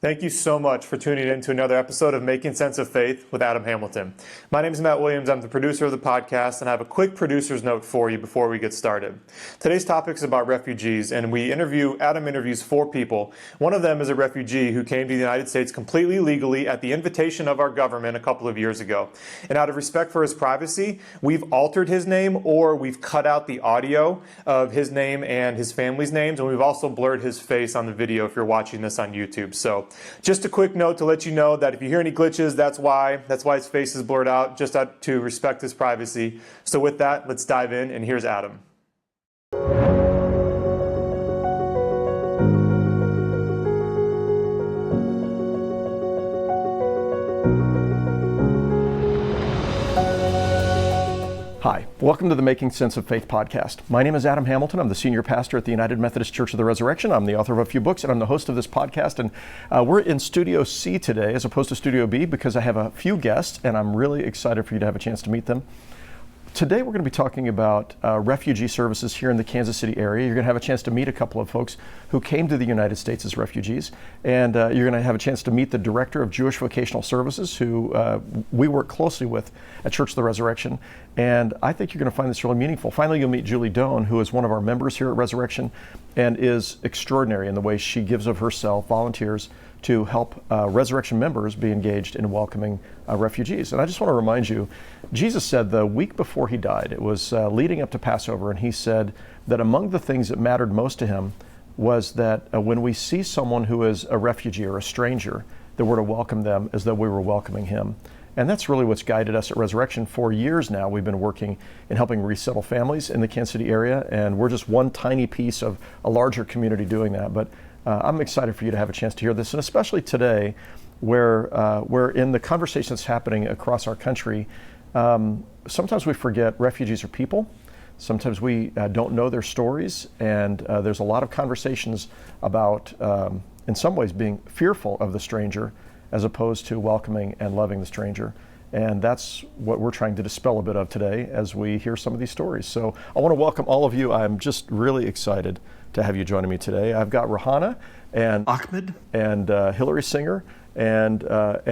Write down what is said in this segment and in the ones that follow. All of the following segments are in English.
Thank you so much for tuning in to another episode of Making Sense of Faith with Adam Hamilton. My name is Matt Williams. I'm the producer of the podcast, and I have a quick producer's note for you before we get started. Today's topic is about refugees, and Adam interviews 4 people. One of them is a refugee who came to the United States completely legally at the invitation of our government a couple of years ago. And out of respect for his privacy, we've altered his name, or we've cut out the audio of his name and his family's names, and we've also blurred his face on the video if you're watching this on YouTube. So just a quick note to let you know that if you hear any glitches, that's why his face is blurred out, just to respect his privacy. So with that, let's dive in, and here's Adam. Hi, welcome to the Making Sense of Faith podcast. My name is Adam Hamilton. I'm the senior pastor at the United Methodist Church of the Resurrection. I'm the author of a few books, and I'm the host of this podcast. And we're in Studio C today as opposed to Studio B because I have a few guests, and I'm really excited for you to have a chance to meet them. Today we're going to be talking about refugee services here in the Kansas City area. You're going to have a chance to meet a couple of folks who came to the United States as refugees, and you're going to have a chance to meet the director of Jewish Vocational Services, who we work closely with at Church of the Resurrection, and I think you're going to find this really meaningful. Finally, you'll meet Julie Doan, who is one of our members here at Resurrection and is extraordinary in the way she gives of herself, volunteers to help Resurrection members be engaged in welcoming refugees. And I just want to remind you, Jesus said the week before he died, it was leading up to Passover, and he said that among the things that mattered most to him was that when we see someone who is a refugee or a stranger, that we're to welcome them as though we were welcoming him. And that's really what's guided us at Resurrection. For years now, we've been working in helping resettle families in the Kansas City area, and we're just one tiny piece of a larger community doing that. But I'm excited for you to have a chance to hear this, and especially today, where in the conversation that's happening across our country, sometimes we forget refugees are people. Sometimes we don't know their stories, and there's a lot of conversations about, in some ways, being fearful of the stranger as opposed to welcoming and loving the stranger. And that's what we're trying to dispel a bit of today as we hear some of these stories. So I want to welcome all of you. I'm just really excited to have you joining me today. I've got Rana and Ahmed and Hillary Singer and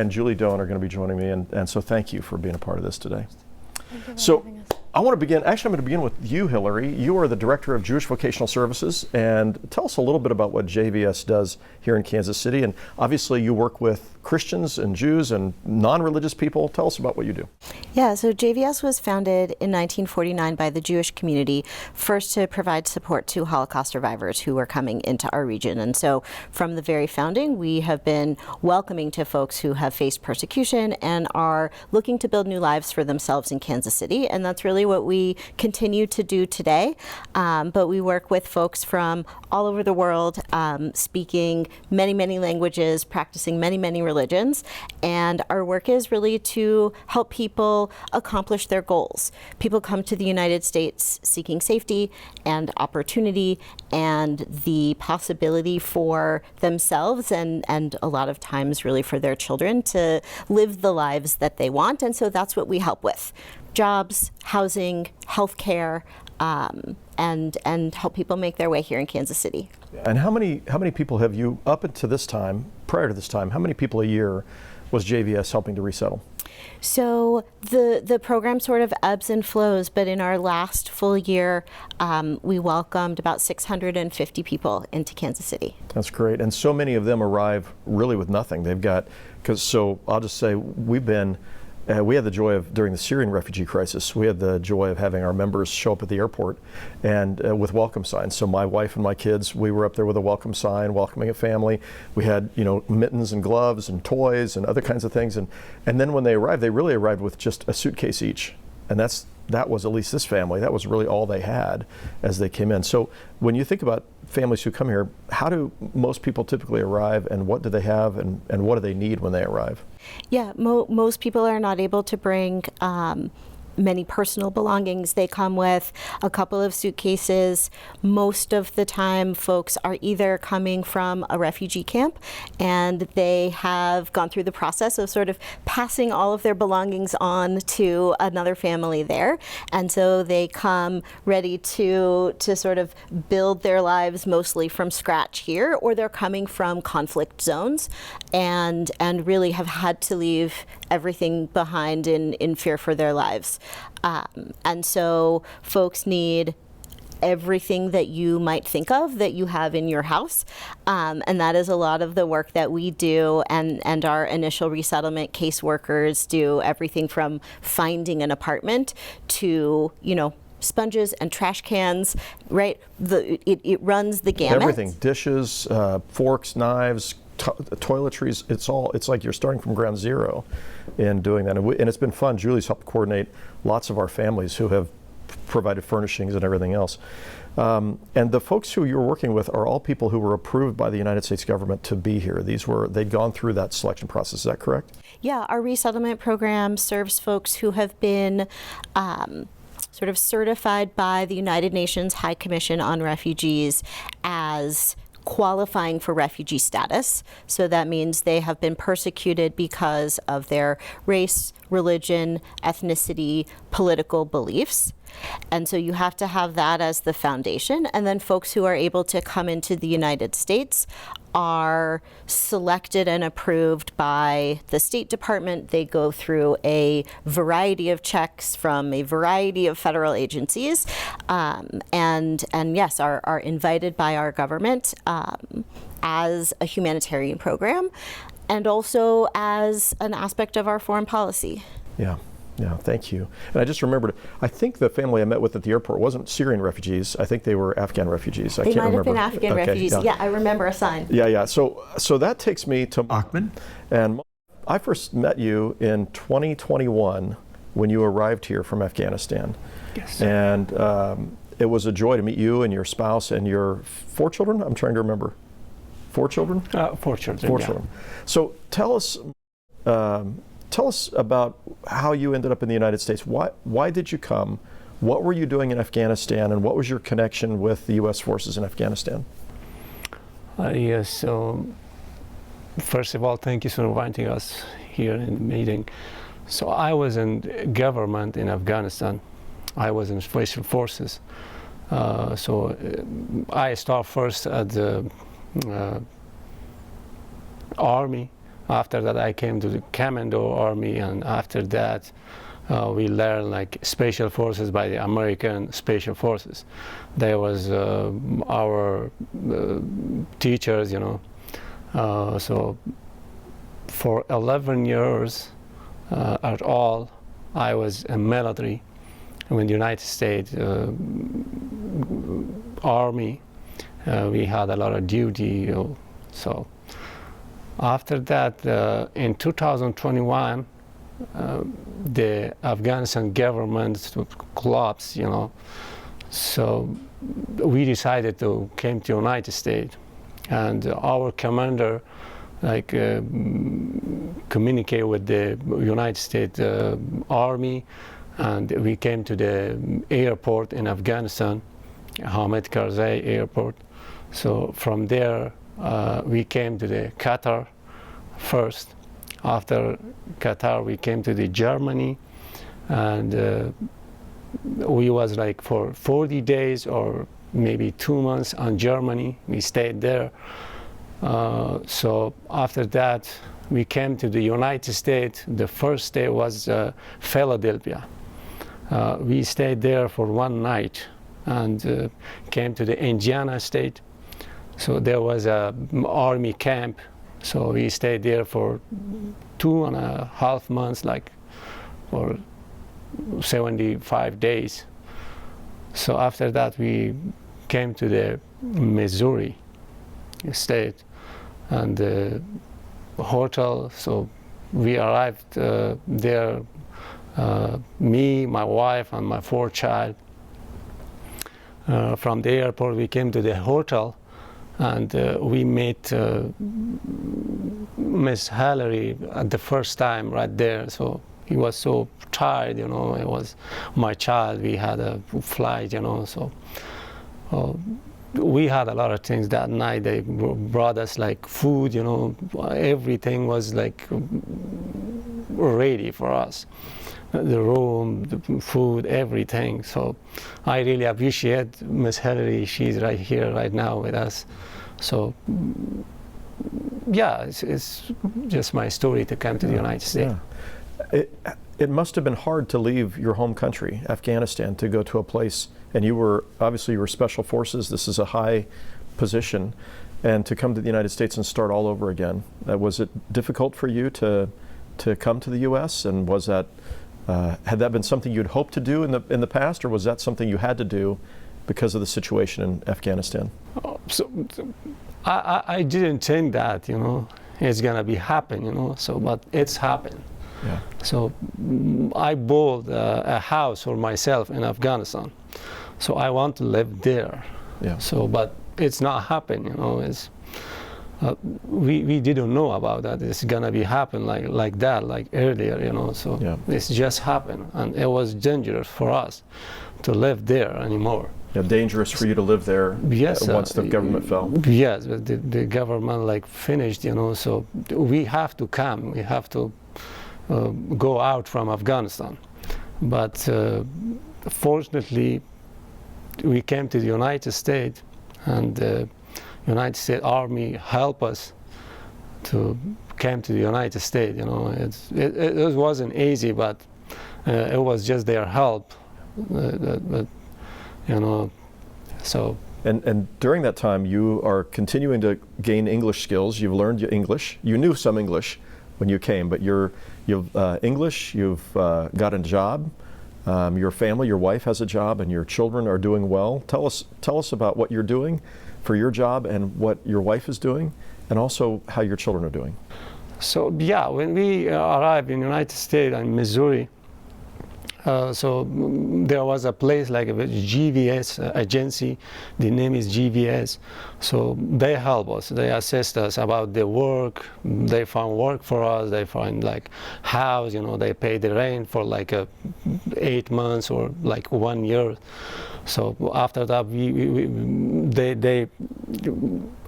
Julie Doan are going to be joining me. And so thank you for being a part of this today. Thank you for having us. I want to begin, actually I'm going to begin with you, Hillary. You are the director of Jewish Vocational Services, and tell us a little bit about what JVS does here in Kansas City. And obviously you work with Christians and Jews and non-religious people. Tell us about what you do. Yeah, so JVS was founded in 1949 by the Jewish community, first to provide support to Holocaust survivors who were coming into our region. And so from the very founding, we have been welcoming to folks who have faced persecution and are looking to build new lives for themselves in Kansas City. And that's really what we continue to do today. But we work with folks from all over the world, speaking many, many languages, practicing many, many religions. And our work is really to help people accomplish their goals. People come to the United States seeking safety and opportunity and the possibility for themselves and a lot of times really for their children to live the lives that they want. And so that's what we help with. Jobs, housing, healthcare, and help people make their way here in Kansas City. And how many people have you, up until this time, prior to this time, how many people a year was JVS helping to resettle? So the program sort of ebbs and flows, but in our last full year, we welcomed about 650 people into Kansas City. That's great. And so many of them arrive really with nothing. They've got, so I'll just say we had the joy of, during the Syrian refugee crisis, we had the joy of having our members show up at the airport and with welcome signs. So my wife and my kids, we were up there with a welcome sign, welcoming a family. We had, mittens and gloves and toys and other kinds of things. And then when they arrived, they really arrived with just a suitcase each. And that was, at least this family, that was really all they had as they came in. So when you think about families who come here, how do most people typically arrive, and what do they have, and what do they need when they arrive? Yeah, most people are not able to bring many personal belongings they come with, a couple of suitcases. Most of the time, folks are either coming from a refugee camp and they have gone through the process of sort of passing all of their belongings on to another family there. And so they come ready to sort of build their lives mostly from scratch here, or they're coming from conflict zones and really have had to leave everything behind in fear for their lives. And so folks need everything that you might think of that you have in your house. And that is a lot of the work that we do, and our initial resettlement caseworkers do, everything from finding an apartment to, sponges and trash cans, right? It runs the gamut. Everything, dishes, forks, knives, toiletries, it's like you're starting from ground zero in doing that. And it's been fun. Julie's helped coordinate lots of our families who have provided furnishings and everything else. And the folks who you're working with are all people who were approved by the United States government to be here. They'd gone through that selection process. Is that correct? Yeah, our resettlement program serves folks who have been sort of certified by the United Nations High Commission on Refugees as qualifying for refugee status. So that means they have been persecuted because of their race, religion, ethnicity, political beliefs. And so you have to have that as the foundation. And then folks who are able to come into the United States are selected and approved by the State Department. They go through a variety of checks from a variety of federal agencies, and yes, are invited by our government as a humanitarian program, and also as an aspect of our foreign policy. Yeah, thank you. And I just remembered, I think the family I met with at the airport wasn't Syrian refugees. I think they were Afghan refugees. I They can't might remember. have been Afghan refugees. Yeah, I remember a sign. Yeah. So that takes me to Ahmed. And I first met you in 2021 when you arrived here from Afghanistan. Yes. And it was a joy to meet you and your spouse and your 4 children. I'm trying to remember. 4 children? 4 children. 4 yeah. children. So tell us about how you ended up in the United States. Why did you come? What were you doing in Afghanistan, and what was your connection with the U.S. forces in Afghanistan? Yes, so first of all, thank you for inviting us here in the meeting. So I was in government in Afghanistan. I was in special forces. I start first at the army. After that, I came to the Commando Army, and after that, we learned like special forces by the American Special Forces. There was our teachers, so for 11 years at all, I was in military in the United States Army. We had a lot of duty, so. After that, in 2021, the Afghanistan government collapsed, So we decided to come to United States, and our commander, communicate with the United States Army, and we came to the airport in Afghanistan, Hamid Karzai Airport. So from there, we came to the Qatar first. After Qatar, we came to the Germany, and we was like for 40 days or maybe 2 months on Germany. We stayed there. So after that, we came to the United States. The first day was Philadelphia. We stayed there for 1 night and came to the Indiana state. So there was an army camp, so we stayed there for 2.5 months, for 75 days. So after that, we came to the Missouri state and the hotel. So we arrived there, me, my wife, and my 4 child. From the airport, we came to the hotel. And we met Miss Hillary at the first time right there. So he was so tired, you know. It was my child. We had a flight, you know, so we had a lot of things that night. They brought us like food, you know. Everything was like ready for us. The room, the food, everything. So I really appreciate Miss Hillary. She's right here, right now with us. So yeah, it's just my story to come to the United States. Yeah. It must have been hard to leave your home country, Afghanistan, to go to a place, and you were Special Forces. This is a high position, and to come to the United States and start all over again. Was it difficult for you to come to the U.S., and was that had that been something you'd hoped to do in the past, or was that something you had to do because of the situation in Afghanistan? I didn't think that, you know, it's gonna be happen, you know. So, but it's happened. Yeah. So I bought a house for myself in Afghanistan. So I want to live there. Yeah. So, but it's not happened, you know. It's we didn't know about that. It's gonna be happen like that, like earlier, you know. So yeah. It's just happened, and it was dangerous for us to live there anymore. Yeah, dangerous for you to live there. Yes, once the government fell. Yes, but the government like finished, you know. So we have to come. We have to go out from Afghanistan. But fortunately, we came to the United States, and the United States Army helped us to come to the United States. You know, it wasn't easy, but it was just their help. But you know, so. And during that time, you are continuing to gain English skills. You've learned your English. You knew some English when you came, but you've English. You've got a job. Your family, your wife has a job, and your children are doing well. Tell us about what you're doing for your job and what your wife is doing, and also how your children are doing. So yeah, when we arrived in the United States in Missouri, so there was a place like a JVS agency. The name is JVS. So they help us. They assist us about the work. They find work for us. They find like house. You know, they pay the rent for like 8 months or like 1 year. So after that, they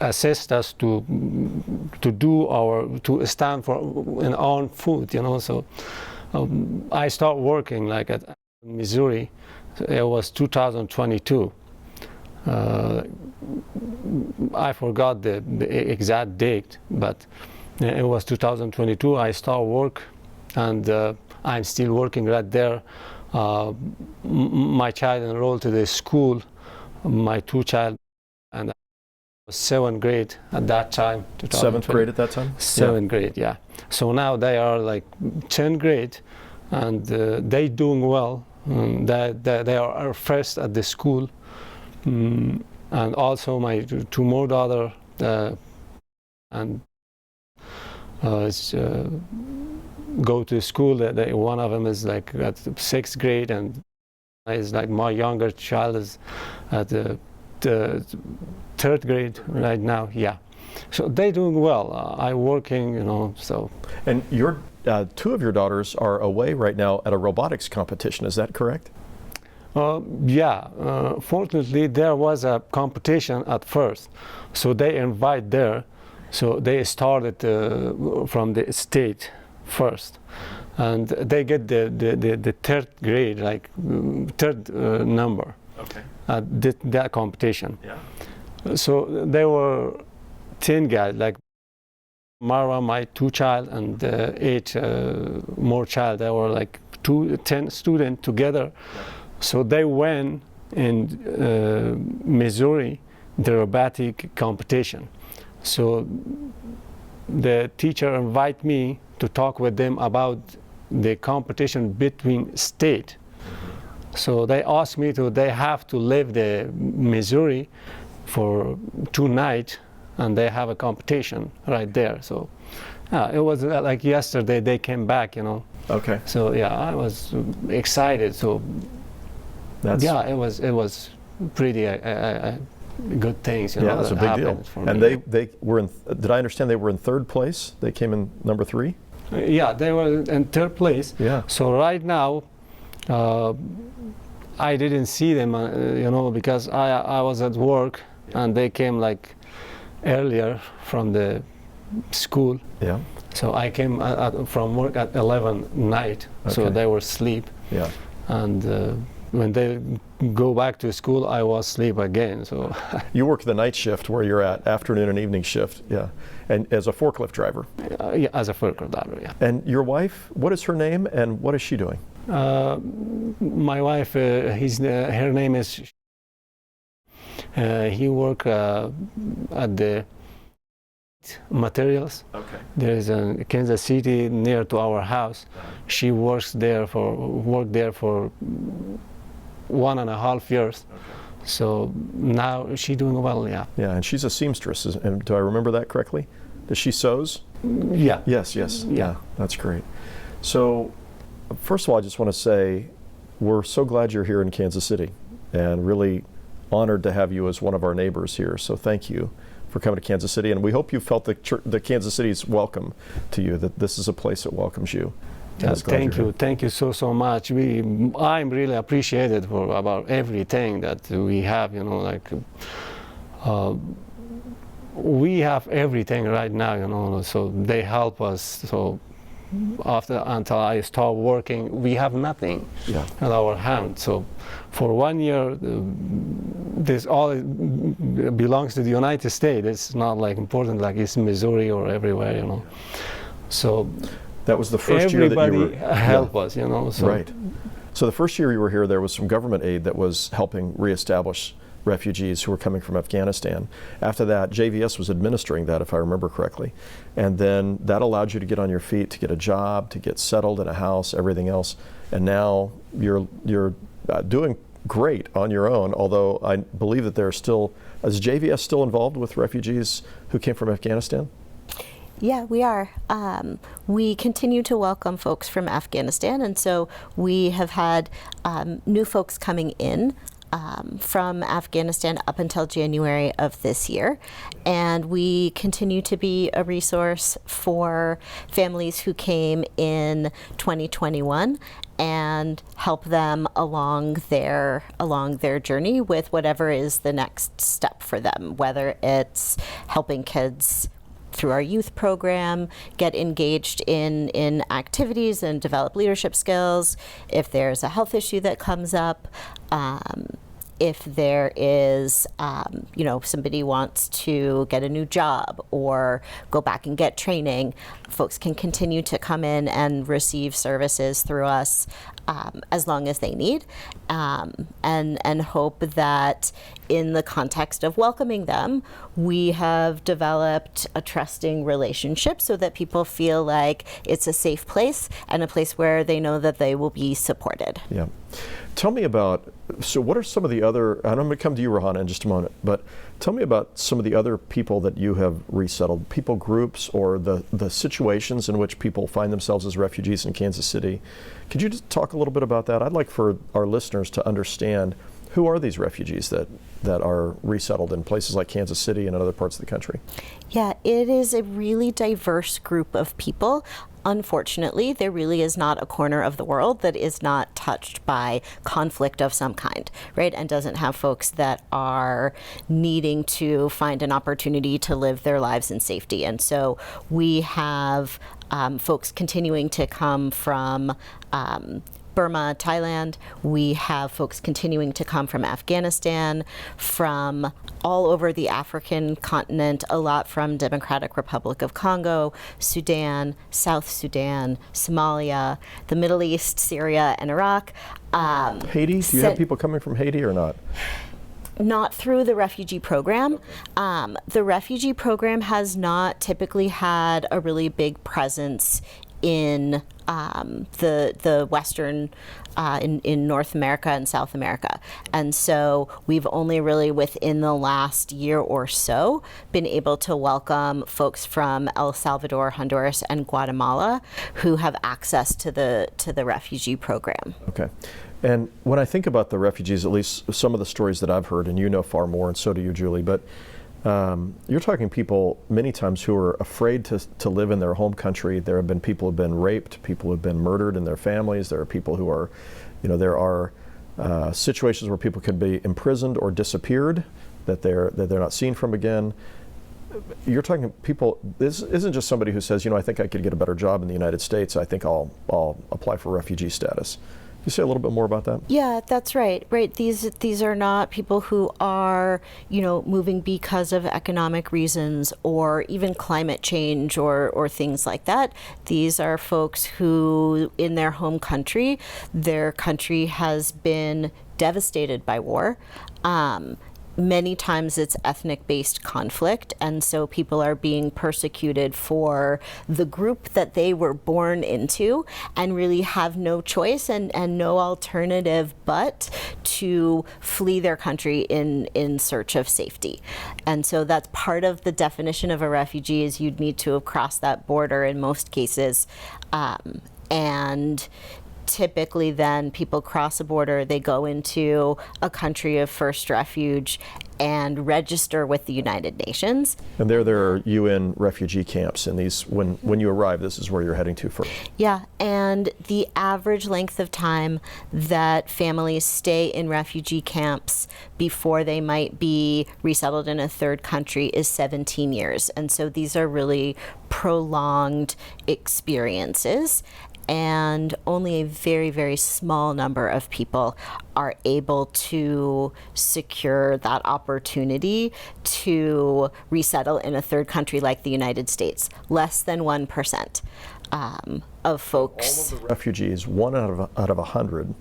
assist us to stand for our own food. You know, so. I started working like at Missouri. It was 2022. I forgot the exact date, but it was 2022. I started work, and I'm still working right there. My child enrolled to the school. My 2 child, and I was 7th grade at that time. 7th grade at that time? 7th grade, yeah. So now they are like 10th grade, and they doing well. They are first at the school, and also my 2 more daughter, and go to school. One of them is like at 6th grade, and is like my younger child is at the 3rd grade right now. Yeah. So they doing well. I working, you know. So. And your 2 of your daughters are away right now at a robotics competition. Is that correct? Yeah. Fortunately, there was a competition at first, so they invite there. So they started from the state first, and they get the 3rd grade, like 3rd number. Okay. At that competition. Yeah. So they were 10 guys, like Marwa, my 2 child, and 8 more child. They were like 10 students together. Yeah. So they went in Missouri, the robotic competition. So the teacher invited me to talk with them about the competition between state. So they asked me they have to leave the Missouri for 2 nights, and they have a competition right there. So it was like yesterday they came back, you know. Okay. So yeah, I was excited. So yeah, it was pretty good things, you know. Yeah, that's a big deal. And they were in, did I understand they were in 3rd place? They came in number 3? Yeah, they were in third place. Yeah. So right now, I didn't see them, because I was at work, and they came like earlier from the school. Yeah. So I came from work at 11 night, so Okay. they were asleep. Yeah. And when they go back to school, I was asleep again. So You work the night shift where you're at, afternoon and evening shift. Yeah. And as a forklift driver. yeah, as a forklift driver, yeah. And your wife, what is her name and what is she doing? My wife, her name is. He work at the materials. Okay. There is a Kansas City near to our house. She worked there for 1.5 years. So now she's doing well, yeah. Yeah, and she's a seamstress. And do I remember that correctly? Does she sews? Yeah. Yes, yes. Yeah, that's great. So, first of all, I just want to say we're so glad you're here in Kansas City and really honored to have you as one of our neighbors here. So thank you for coming to Kansas City. And we hope you felt the Kansas City's welcome to you, that this is a place that welcomes you. Thank you so much. I'm really appreciated about everything that we have. We have everything right now. So they help us. So until I start working, we have nothing in our hand. So for 1 year, this all belongs to the United States. It's not like important like it's Missouri or everywhere. So. That was the first year that you were... Everybody help us, So. Right. So the first year you were here, there was some government aid that was helping reestablish refugees who were coming from Afghanistan. After that, JVS was administering that, if I remember correctly. And then that allowed you to get on your feet, to get a job, to get settled in a house, everything else. And now you're doing great on your own, although I believe that is JVS still involved with refugees who came from Afghanistan? Yeah, we are. We continue to welcome folks from Afghanistan, and so we have had new folks coming in from Afghanistan up until January of this year. And we continue to be a resource for families who came in 2021 and help them along their journey with whatever is the next step for them, whether it's helping kids through our youth program, get engaged in activities and develop leadership skills. If there's a health issue that comes up, if there is, somebody wants to get a new job or go back and get training, folks can continue to come in and receive services through us as long as they need, and hope that in the context of welcoming them, we have developed a trusting relationship so that people feel like it's a safe place and a place where they know that they will be supported. Yeah. Tell me about, so what are some of the other, and I'm going to come to you, Rana, in just a moment, but tell me about some of the other people that you have resettled, people groups or the situations in which people find themselves as refugees in Kansas City. Could you just talk a little bit about that? I'd like for our listeners to understand who are these refugees that are resettled in places like Kansas City and in other parts of the country? Yeah, it is a really diverse group of people. Unfortunately, there really is not a corner of the world that is not touched by conflict of some kind, right? And doesn't have folks that are needing to find an opportunity to live their lives in safety. And so we have folks continuing to come from Burma, Thailand. We have folks continuing to come from Afghanistan, from all over the African continent, a lot from Democratic Republic of Congo, Sudan, South Sudan, Somalia, the Middle East, Syria, and Iraq. Haiti? Do you have people coming from Haiti or not? Not through the refugee program. The refugee program has not typically had a really big presence in the Western, in North America and South America. And so we've only really within the last year or so been able to welcome folks from El Salvador, Honduras, and Guatemala who have access to the refugee program. Okay. And when I think about the refugees, at least some of the stories that I've heard, and you know far more, and so do you, Julie, but You're talking people many times who are afraid to live in their home country. There have been people who have been raped, people who have been murdered in their families. There are people who are, there are situations where people could be imprisoned or disappeared, that they're not seen from again. You're talking people, this isn't just somebody who says, I think I could get a better job in the United States. I think I'll apply for refugee status. Can you say a little bit more about that? Yeah, that's right. Right. These are not people who are, moving because of economic reasons or even climate change or things like that. These are folks who, in their home country, their country has been devastated by war. Many times it's ethnic-based conflict, and so people are being persecuted for the group that they were born into and really have no choice and no alternative but to flee their country in search of safety. And so that's part of the definition of a refugee, is you'd need to have crossed that border in most cases. And typically then people cross a border, they go into a country of first refuge and register with the United Nations. And there are UN refugee camps, and these, when you arrive, this is where you're heading to first. Yeah, and the average length of time that families stay in refugee camps before they might be resettled in a third country is 17 years. And so these are really prolonged experiences. And only a very, very small number of people are able to secure that opportunity to resettle in a third country like the United States. Less than 1% of folks. All of the refugees, 1 out of 100,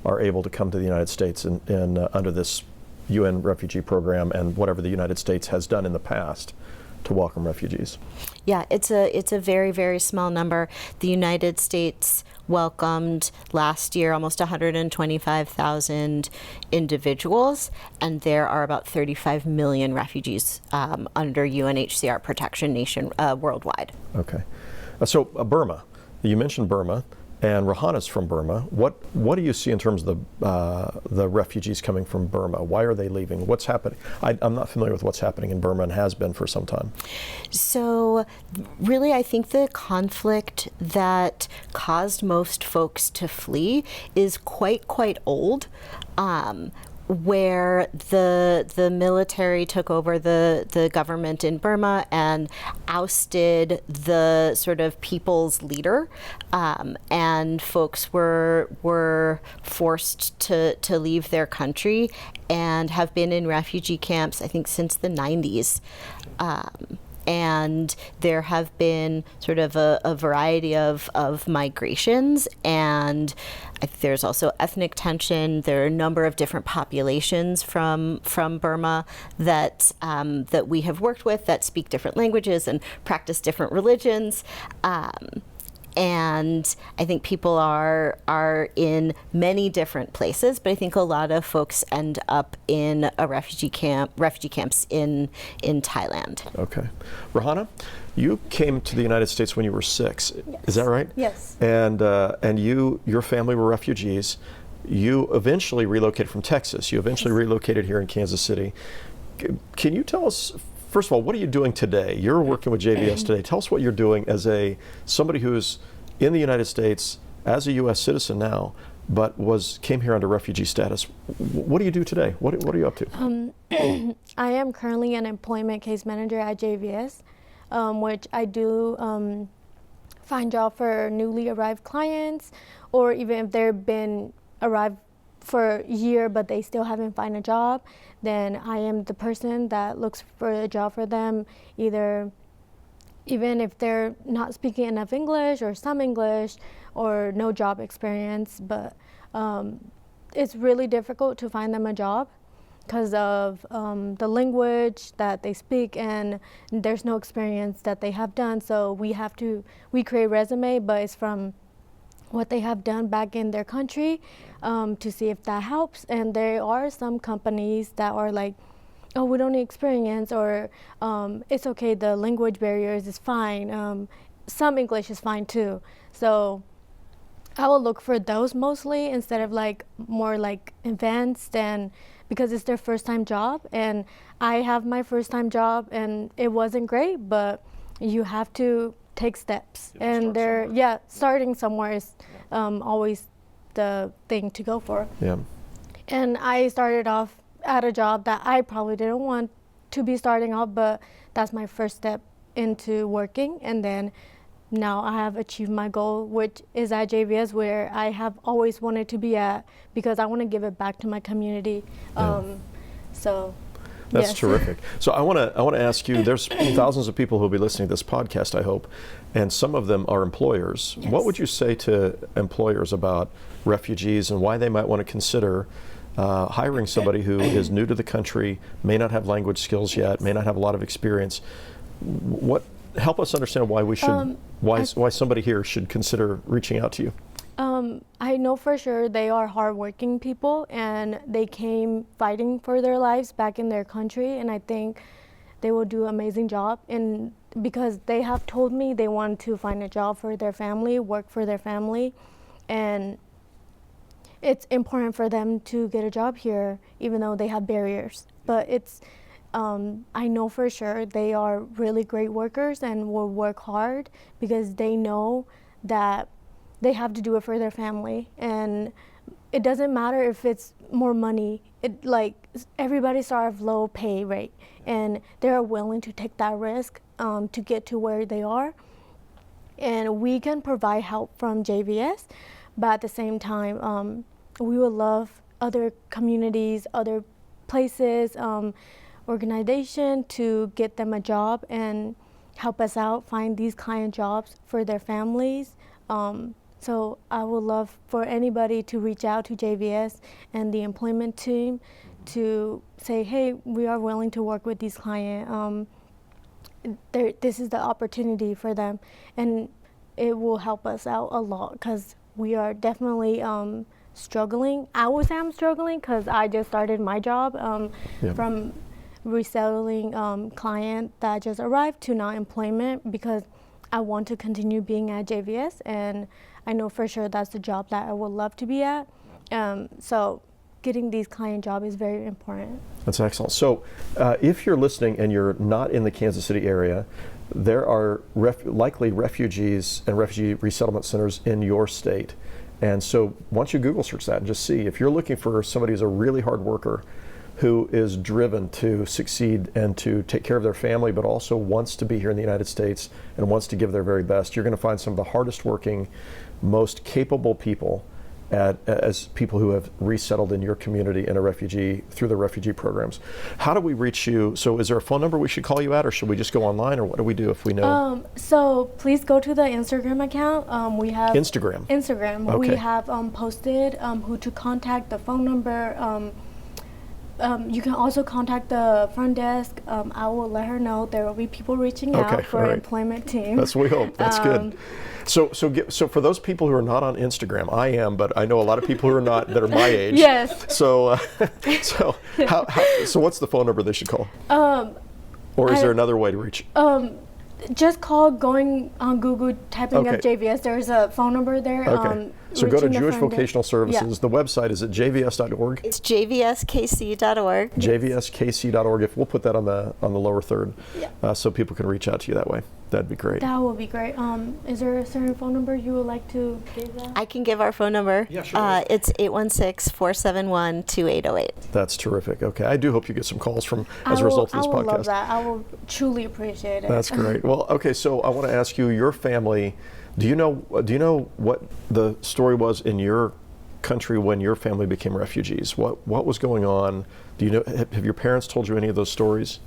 are able to come to the United States under this UN refugee program and whatever the United States has done in the past to welcome refugees. Yeah, it's a very, very small number. The United States welcomed last year almost 125,000 individuals, and there are about 35 million refugees under UNHCR protection worldwide. Okay. So Burma, you mentioned Burma, and Rana's from Burma. What do you see in terms of the refugees coming from Burma? Why are they leaving? What's happening? I'm not familiar with what's happening in Burma and has been for some time. So really, I think the conflict that caused most folks to flee is quite old. Where the military took over the government in Burma and ousted the sort of people's leader, and folks were forced to leave their country and have been in refugee camps, I think, since the 90s. And there have been sort of a variety of migrations, and there's also ethnic tension. There are a number of different populations from Burma that we have worked with that speak different languages and practice different religions. And I think people are in many different places, but I think a lot of folks end up in refugee camps in Thailand. Okay. Rana, you came to the United States when you were 6. Yes. Is that right? Yes. And your family were refugees. You eventually relocated from Texas. You eventually relocated here in Kansas City. Can you tell us, first of all, what are you doing today? You're working with JVS today. Tell us what you're doing as somebody who's in the United States as a U.S. citizen now, but came here under refugee status. What do you do today? What are you up to? I am currently an employment case manager at JVS, which I do find job for newly arrived clients, or even if they've been arrived for a year but they still haven't found a job, then I am the person that looks for a job for them, even if they're not speaking enough English or some English or no job experience. But it's really difficult to find them a job because of the language that they speak, and there's no experience that they have done. So we create resume, but it's from what they have done back in their country to see if that helps. And there are some companies that are like, oh, we don't need experience, or it's okay, the language barriers is fine. Some English is fine too. So I will look for those mostly instead of like more like advanced, and because it's their first time job, and I have my first time job and it wasn't great, but you have to take steps, and starting somewhere is always the thing to go for. Yeah. And I started off at a job that I probably didn't want to be starting off, but that's my first step into working. And then now I have achieved my goal, which is at JVS, where I have always wanted to be at, because I want to give it back to my community. So that's yes. terrific. So I want to ask you, there's thousands of people who will be listening to this podcast, I hope, and some of them are employers. Yes. What would you say to employers about refugees and why they might want to consider hiring somebody who is new to the country, may not have language skills yet, may not have a lot of experience? Help us understand why we should, why somebody here should consider reaching out to you. I know for sure they are hardworking people, and they came fighting for their lives back in their country, and I think they will do an amazing job. And because they have told me they want to find a job for their family, work for their family, and it's important for them to get a job here, even though they have barriers. But I know for sure they are really great workers and will work hard, because they know that they have to do it for their family. And it doesn't matter if it's more money. Everybody starts at low pay rate, and they're willing to take that risk to get to where they are. And we can provide help from JVS, but at the same time, we would love other communities, other places, organization to get them a job and help us out find these client jobs for their families. So I would love for anybody to reach out to JVS and the employment team to say, hey, we are willing to work with these clients. This is the opportunity for them, and it will help us out a lot, because we are definitely struggling. I would say I'm struggling because I just started my job from resettling client that just arrived to now employment, because I want to continue being at JVS, and I know for sure that's the job that I would love to be at. So getting these client jobs is very important. That's excellent. So if you're listening and you're not in the Kansas City area, there are likely refugees and refugee resettlement centers in your state. And so once you Google search that and just see, if you're looking for somebody who's a really hard worker, who is driven to succeed and to take care of their family, but also wants to be here in the United States and wants to give their very best, you're going to find some of the hardest working, most capable people as people who have resettled in your community through the refugee programs. How do we reach you? So is there a phone number we should call you at, or should we just go online, or what do we do if we know? So please go to the Instagram account. We have Instagram. Okay. We have posted who to contact, the phone number. You can also contact the front desk. I will let her know there will be people reaching out for employment team. That's what we hope. That's good. So for those people who are not on Instagram, I am, but I know a lot of people who are not that are my age. Yes. So what's the phone number they should call? Or is there another way to reach? Just call, going on Google, typing up JVS. There's a phone number there. Okay. So go to Jewish Vocational Services. The website is at jvs.org. It's jvskc.org. jvskc.org. If we'll put that on the lower third, so people can reach out to you that way. That'd be great. That would be great. Is there a certain phone number you would like to give that? I can give our phone number. Yeah, sure. It's 816-471-2808. That's terrific. Okay, I do hope you get some calls as a result of this podcast. I would love that. I will truly appreciate it. That's great. Well, okay, so I want to ask you, your family, do you know what the story was in your country when your family became refugees? What was going on? Do you know? Have your parents told you any of those stories?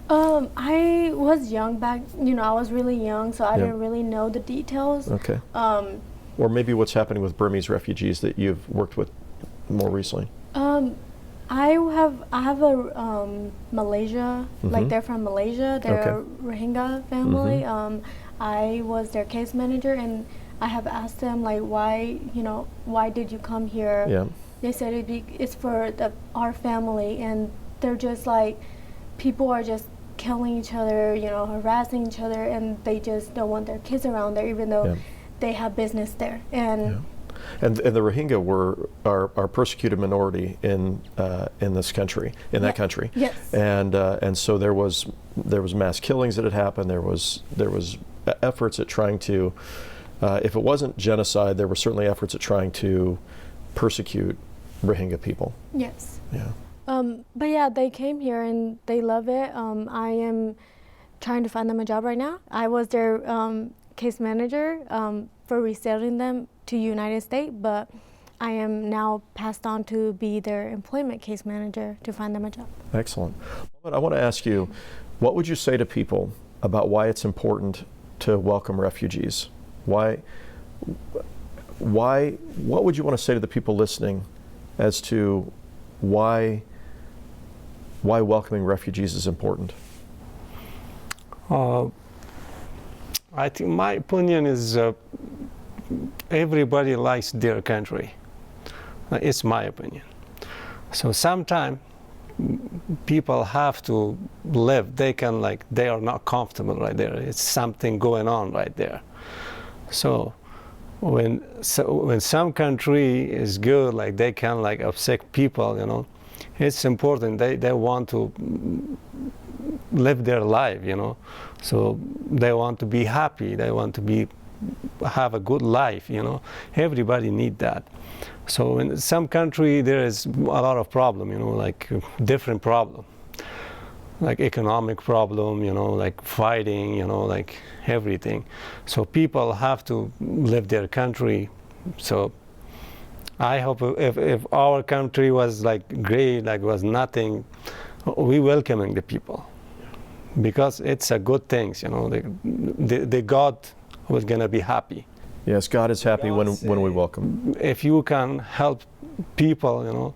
I was young back. I was really young, so I didn't really know the details. Okay. Or maybe what's happening with Burmese refugees that you've worked with more recently? I have a Malaysia, like they're from Malaysia. They're a Rohingya family. I was their case manager, and I have asked them why did you come here? Yeah. They said it's for our family, and they're just people are just killing each other, harassing each other, and they just don't want their kids around there, even though they have business there. And And the Rohingya are persecuted minority in this country, in that country. Yes. And so there was mass killings that had happened. There was efforts at trying to, if it wasn't genocide, there were certainly efforts at trying to persecute Rohingya people. Yes. Yeah. But yeah, they came here and they love it. I am trying to find them a job right now. I was their case manager for resettling them to United States, but I am now passed on to be their employment case manager to find them a job. Excellent. But I want to ask you, what would you say to people about why it's important to welcome refugees? What would you want to say to the people listening as to why welcoming refugees is important? I think my opinion is everybody likes their country. It's my opinion. So sometimes people have to live. They are not comfortable right there. It's something going on right there. So when some country is good, like they can upset people, it's important. They want to live their life, So they want to be happy. They want to have a good life, Everybody need that. So in some country there is a lot of problem, like different problem, like economic problem, like fighting, like everything. So people have to live their country. So I hope if our country was great, was nothing, we welcoming the people, because it's a good thing, the God was gonna be happy. Yes, God is happy when we welcome. If you can help people,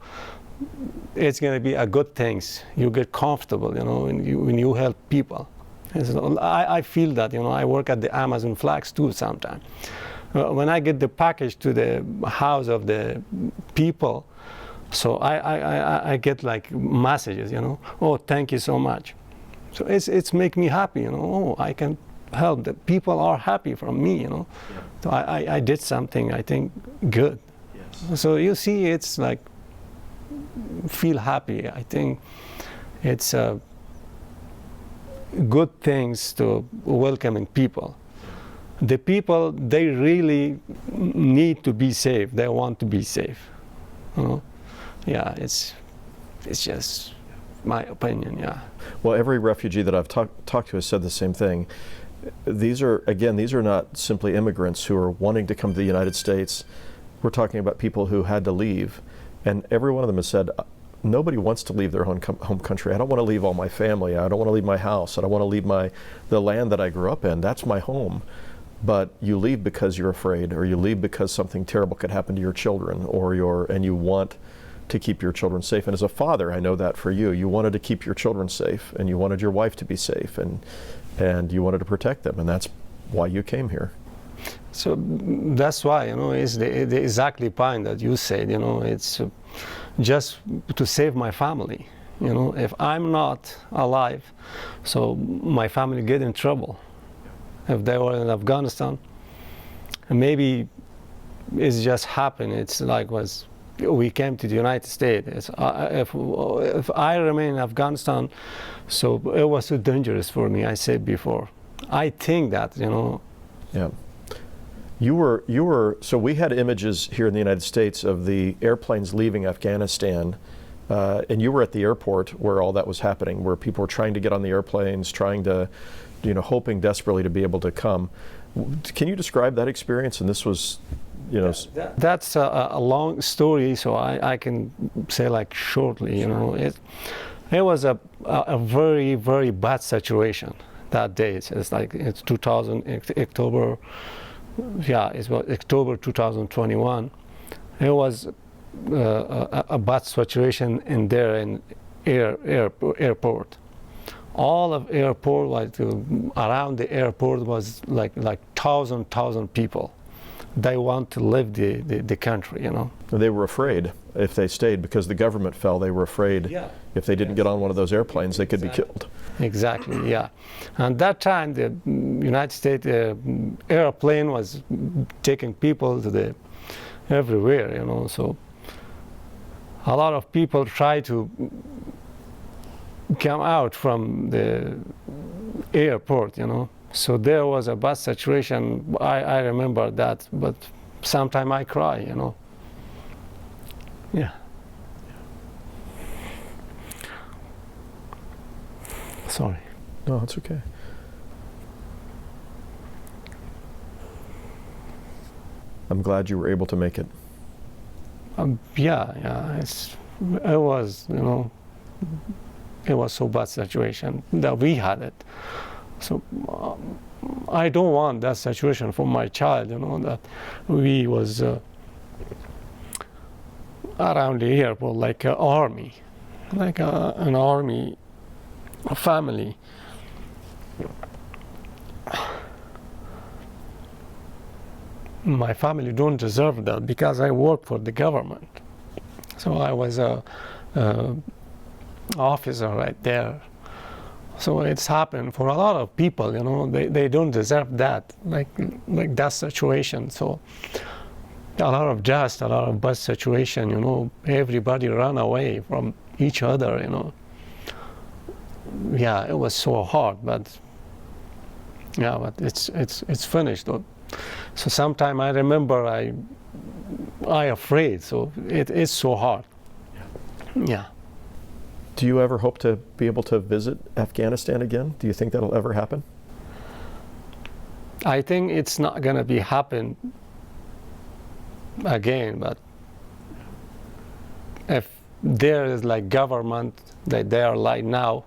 it's going to be a good thing. You get comfortable, when you help people. And so I feel that, I work at the Amazon flags too sometimes. When I get the package to the house of the people, so I get messages, oh, thank you so much. So it's make me happy, oh, I can help. The people are happy from me, Yeah. So I did something, I think, good. Yes. So you see, it's feel happy. I think it's good things to welcoming people. The people, they really need to be safe. They want to be safe. Yeah, it's just my opinion. Yeah. Well, every refugee that I've talked to has said the same thing. These are not simply immigrants who are wanting to come to the United States. We're talking about people who had to leave, and every one of them has said, nobody wants to leave their home country. I don't want to leave all my family. I don't want to leave my house. I don't want to leave the land that I grew up in. That's my home. But you leave because you're afraid, or you leave because something terrible could happen to your children, and you want to keep your children safe. And as a father, I know that for you. You wanted to keep your children safe, and you wanted your wife to be safe, and you wanted to protect them, and that's why you came here. So that's why, it's the exactly point that you said, it's just to save my family. If I'm not alive, so my family get in trouble. If they were in Afghanistan, maybe it's just happened. It's we came to the United States. If I remain in Afghanistan, so it was so dangerous for me, I said before. I think that, Yeah. So we had images here in the United States of the airplanes leaving Afghanistan, and you were at the airport where all that was happening, where people were trying to get on the airplanes, trying to, hoping desperately to be able to come. Can you describe that experience? And this was, That's a long story, so I can say shortly, It was a very, very bad situation that day. It's 2000, October, it was October 2021. It was a bad situation in there in airport. All of airport, around the airport was like 1,000 people. They want to leave the country, They were afraid if they stayed, because the government fell. They were afraid if they didn't get on one of those airplanes, they could be killed. Exactly, yeah. And that time, the United States airplane was taking people to the everywhere, so a lot of people try to come out from the airport, So there was a bad situation. I remember that, but sometimes I cry, Yeah. Sorry. No, it's okay. I'm glad you were able to make it. Yeah, it was, it was so bad situation that we had it. So I don't want that situation for my child, that we was around the airport like an army, like an army family. My family don't deserve that because I work for the government. So I was a officer right there. So it's happened for a lot of people, they don't deserve that, like that situation. So a lot of dust, a lot of bad situation, everybody ran away from each other, Yeah, it was so hard, but yeah, but it's finished. So sometimes I remember I afraid, so it is so hard. Yeah. Do you ever hope to be able to visit Afghanistan again? Do you think that'll ever happen? I think it's not going to be happen again, but if there is like government that they are like now,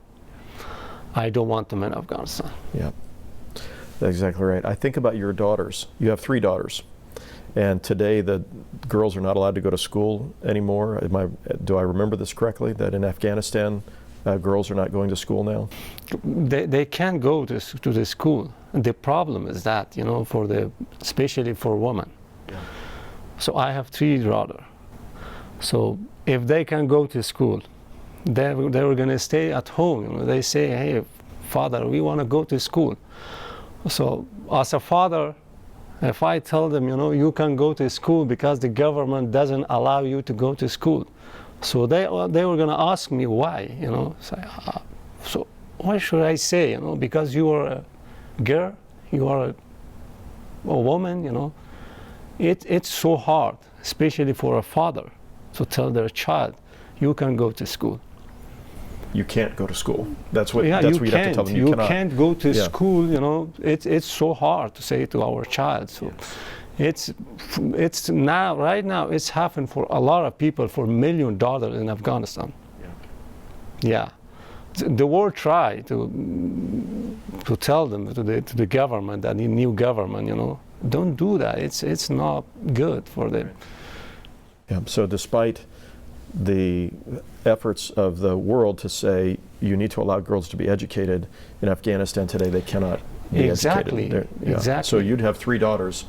I don't want them in Afghanistan. Yeah, that's exactly right. I think about your daughters. You have 3 daughters. And today the girls are not allowed to go to school anymore. Do I remember this correctly, that in Afghanistan girls are not going to school now? They can go to the school. The problem is that, especially for women. Yeah. So I have 3 daughters. So if they can go to school, they were going to stay at home. They say, hey, father, we want to go to school. So as a father, if I tell them, you can go to school because the government doesn't allow you to go to school. So they were going to ask me why, so what should I say, because you are a girl, you are a woman, it's so hard, especially for a father, to tell their child, you can go to school. You can't go to school. That's what you have to tell them. You can't go to school. It's so hard to say to our child. So it's now, right now, it's happened for a lot of people, for $1 million in Afghanistan. Yeah. The world tried to tell them, to the government, that the new government, don't do that. It's not good for them. Yeah. So despite the efforts of the world to say you need to allow girls to be educated, in Afghanistan today they cannot be educated. Exactly. So you'd have 3 daughters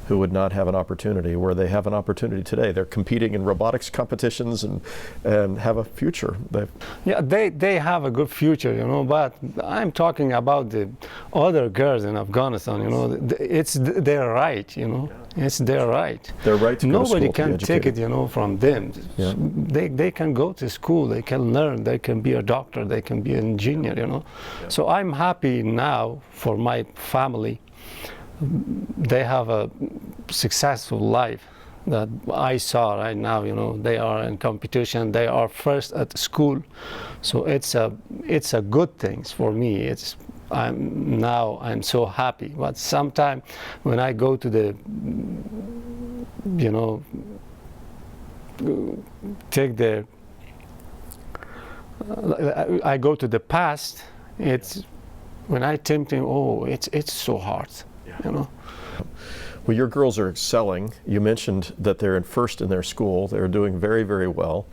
who would not have an opportunity, where they have an opportunity today. They're competing in robotics competitions and have a future. They have a good future, but I'm talking about the other girls in Afghanistan, it's their right, it's their right. Their right to go to school, Nobody can take it, from them. Yeah. They can go to school, they can learn, they can be a doctor, they can be an engineer, Yeah. So I'm happy now for my family. They have a successful life that I saw right now. They are in competition. They are first at school, so it's a good thing for me. I'm so happy. But sometimes when I go to the, I go to the past. It's when I think, it's so hard. Well, your girls are excelling. You mentioned that they're first in their school. They're doing very, very well,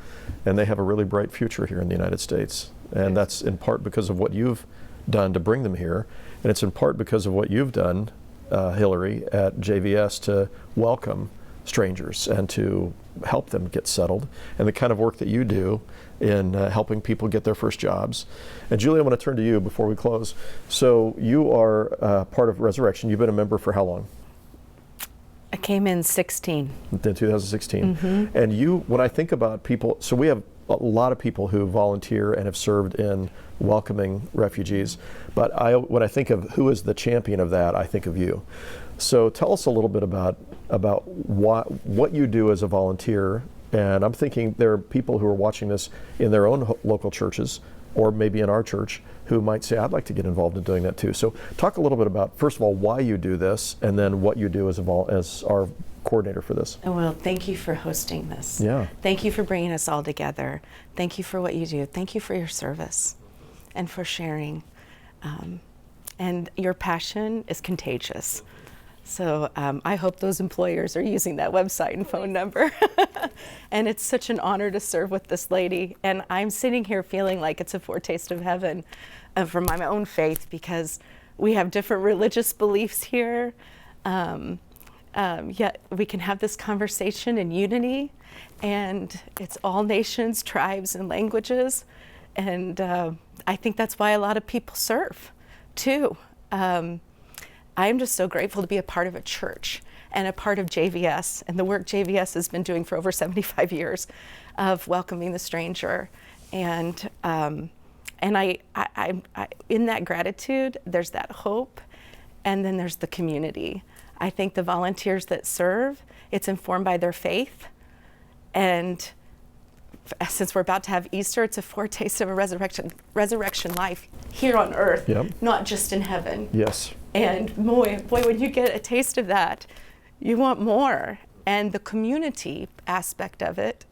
and they have a really bright future here in the United States. And that's in part because of what you've done to bring them here, and it's in part because of what you've done, Hillary, at JVS, to welcome strangers and to help them get settled, and the kind of work that you do in helping people get their first jobs. And Julie, I want to turn to you before we close. So you are part of Resurrection. You've been a member for how long? I came in 16. In 2016. And you, when I think about people, so we have a lot of people who volunteer and have served in welcoming refugees, but when I think of who is the champion of that, I think of you. So tell us a little bit about what you do as a volunteer. And I'm thinking there are people who are watching this in their own local churches, or maybe in our church, who might say, I'd like to get involved in doing that too. So talk a little bit about, first of all, why you do this, and then what you do as our coordinator for this. Oh, well, thank you for hosting this. Yeah. Thank you for bringing us all together. Thank you for what you do. Thank you for your service and for sharing. And your passion is contagious. So I hope those employers are using that website and phone number. And it's such an honor to serve with this lady. And I'm sitting here feeling like it's a foretaste of heaven for my own faith, because we have different religious beliefs here. Yet we can have this conversation in unity, and it's all nations, tribes, and languages. And I think that's why a lot of people serve too. I'm just so grateful to be a part of a church and a part of JVS and the work JVS has been doing for over 75 years of welcoming the stranger. And I in that gratitude, there's that hope, and then there's the community. I think the volunteers that serve, it's informed by their faith. And since we're about to have Easter, it's a foretaste of a resurrection life here on earth, not just in heaven. Yes. And boy, when you get a taste of that, you want more. And the community aspect of it,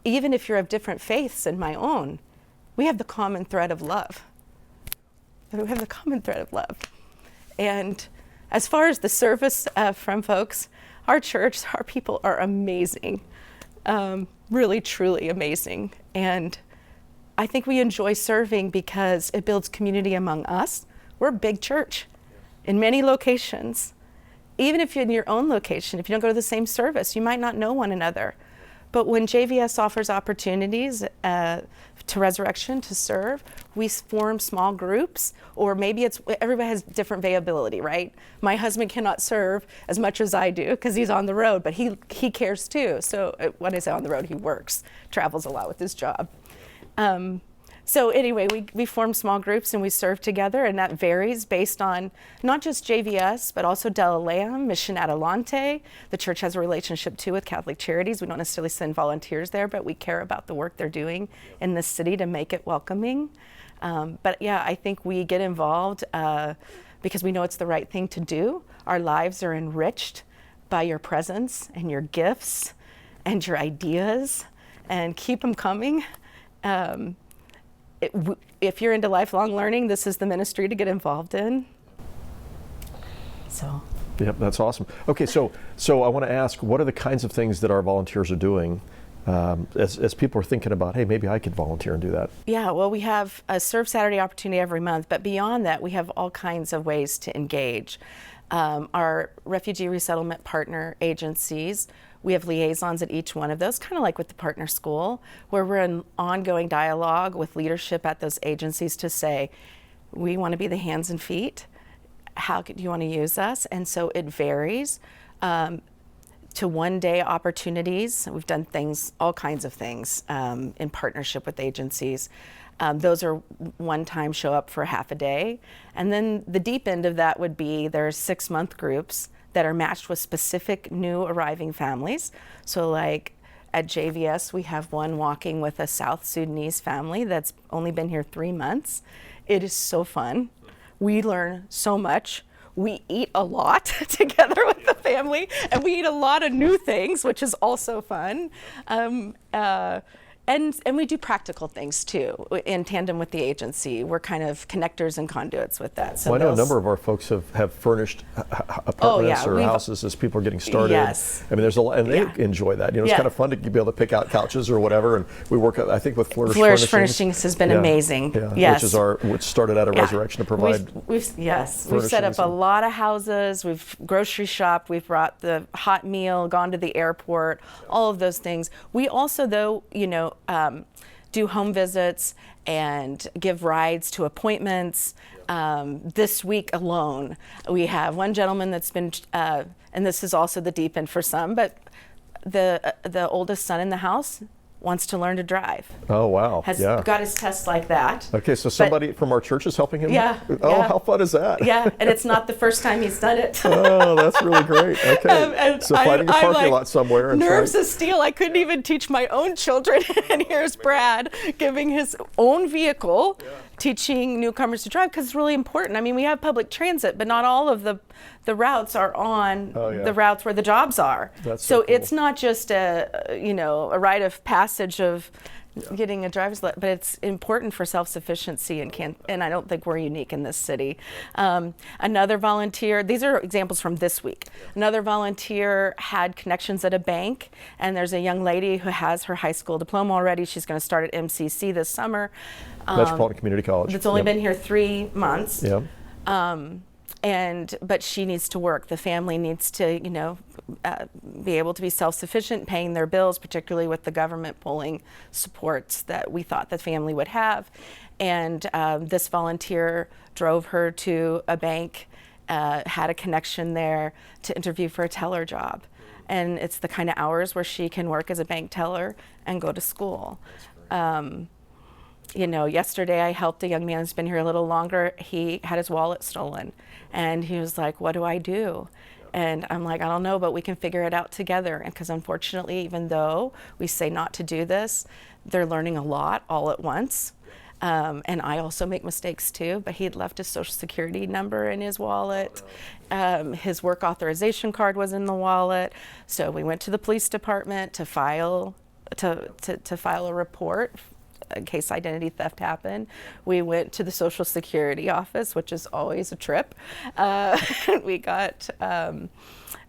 even if you're of different faiths than my own, we have the common thread of love. We have the common thread of love. And as far as the service from folks, our church, our people are amazing, really, truly amazing. And I think we enjoy serving because it builds community among us. We're a big church in many locations. Even if you're in your own location, if you don't go to the same service, you might not know one another. But when JVS offers opportunities to Resurrection to serve, we form small groups, or maybe everybody has different availability, right? My husband cannot serve as much as I do because he's on the road, but he cares too. So when I say on the road, he works, travels a lot with his job. So anyway, we form small groups and we serve together, and that varies based on not just JVS, but also Delalam, Mission Adelante. The church has a relationship too with Catholic Charities. We don't necessarily send volunteers there, but we care about the work they're doing in the city to make it welcoming. But yeah, I think we get involved because we know it's the right thing to do. Our lives are enriched by your presence and your gifts and your ideas, and keep them coming. If you're into lifelong learning, this is the ministry to get involved in. So. Yep, that's awesome. Okay, so I want to ask, what are the kinds of things that our volunteers are doing as people are thinking about, hey, maybe I could volunteer and do that? Yeah, well, we have a Serve Saturday opportunity every month, but beyond that, we have all kinds of ways to engage. Our refugee resettlement partner agencies, we have liaisons at each one of those, kind of like with the partner school, where we're in ongoing dialogue with leadership at those agencies to say, we want to be the hands and feet. How do you want to use us? And so it varies to one-day opportunities. We've done things, all kinds of things in partnership with agencies. Those are one-time show up for half a day. And then the deep end of that would be there's 6-month groups that are matched with specific new arriving families. So like at JVS, we have one walking with a South Sudanese family that's only been here 3 months. It is so fun. We learn so much. We eat a lot together with the family, and we eat a lot of new things, which is also fun. And we do practical things too, in tandem with the agency. We're kind of connectors and conduits with that. So well, I know a number of our folks have furnished apartments or houses as people are getting started. Yes. I mean, there's a lot, and they enjoy that. You know, it's kind of fun to be able to pick out couches or whatever. And we work, I think, with Flourish Furnishings has been amazing. Yeah, yes. which started out of Resurrection to provide. We've set up a lot of houses. We've grocery shopped. We've brought the hot meal, gone to the airport, all of those things. We also, though, do home visits and give rides to appointments. This week alone, we have one gentleman that's been, and this is also the deep end for some, but the oldest son in the house wants to learn to drive. Oh, wow. Has got his test like that. Okay, so somebody from our church is helping him? Yeah. Oh, yeah. how fun is that? Yeah, and it's not the first time he's done it. Oh, that's really great. Okay. And So finding a parking lot somewhere. And nerves of steel. I couldn't even teach my own children. And here's Brad giving his own vehicle, teaching newcomers to drive, because it's really important. I mean, we have public transit, but not all of the routes are on the routes where the jobs are. That's so cool. It's not just a rite of passage of getting a driver's license, but it's important for self-sufficiency, and I don't think we're unique in this city. Another volunteer, these are examples from this week. Another volunteer had connections at a bank, and there's a young lady who has her high school diploma already. She's going to start at MCC this summer. Metropolitan Community College. It's only been here 3 months. Yeah. But she needs to work. The family needs to, be able to be self-sufficient, paying their bills, particularly with the government pulling supports that we thought the family would have. And this volunteer drove her to a bank, had a connection there to interview for a teller job. And it's the kind of hours where she can work as a bank teller and go to school. Yesterday I helped a young man who's been here a little longer. He had his wallet stolen, and he was like, what do I do? And I'm like, I don't know, but we can figure it out together. And because unfortunately, even though we say not to do this, they're learning a lot all at once. And I also make mistakes too, but he had left his social security number in his wallet. His work authorization card was in the wallet. So we went to the police department to file a report in case identity theft happened. We went to the Social Security office, which is always a trip. We got him